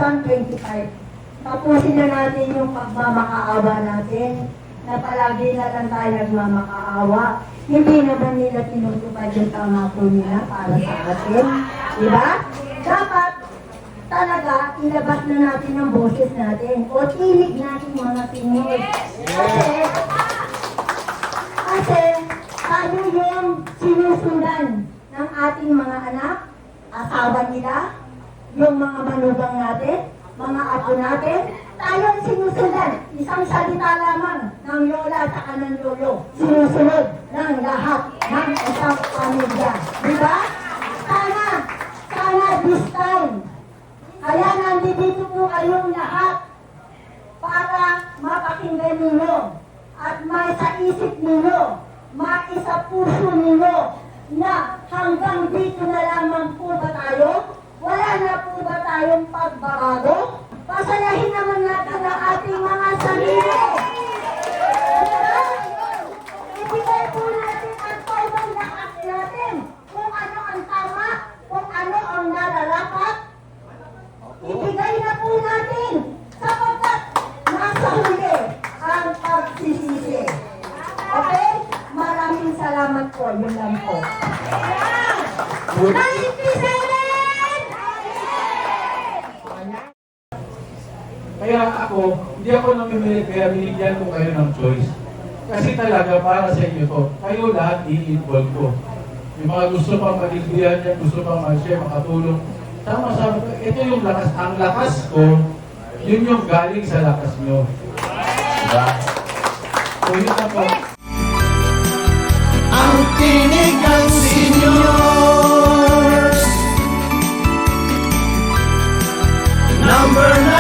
2025. Tapusin na natin yung pagmamakaawa natin na palagi na lang tayo nagmamakaawa. Hindi na ba nila tinutupad yung pangako nila para sa atin? Diba? Dapat talaga ilabas na natin ang boses natin o tinig natin mga Pinoy. Kasi tayo yung sinusundan ng ating mga anak, asawa nila, yung mga manugang natin, mga apo natin, tayo ang sinusundan. Isang salita lamang ng lola at ng lolo. Sinusunod ng lahat ng isang pamilya. Diba? Sana this time. Kaya nandito po kayong lahat para mapakinggan ninyo at may sa isip ninyo, maisa puso ninyo na hanggang dito na lamang po ba tayo? Wala na po ba tayong pagbabago? Pasayahin naman natin ang ating mga sarili. Ibigay po natin ang totoong lakas natin kung ano ang tama, kung ano ang nararapat. Ibigay na po natin sapagkat nasa huli ang pagsisisi. Okay? Maraming salamat po. Yun lang po. 97! Kaya ako, hindi ako namimili, kaya binigyan ko kayo ng choice. Kasi talaga para sa inyo to, kayo lahat i-involve ko. Yung mga gusto pang maligbihan niya, gusto pang mag-share, makatulong. Tama sabi ko, ito yung lakas. Ang lakas ko, yun yung galing sa lakas nyo. Diba? So yun na po. Ang tinig ng seniors, number 9.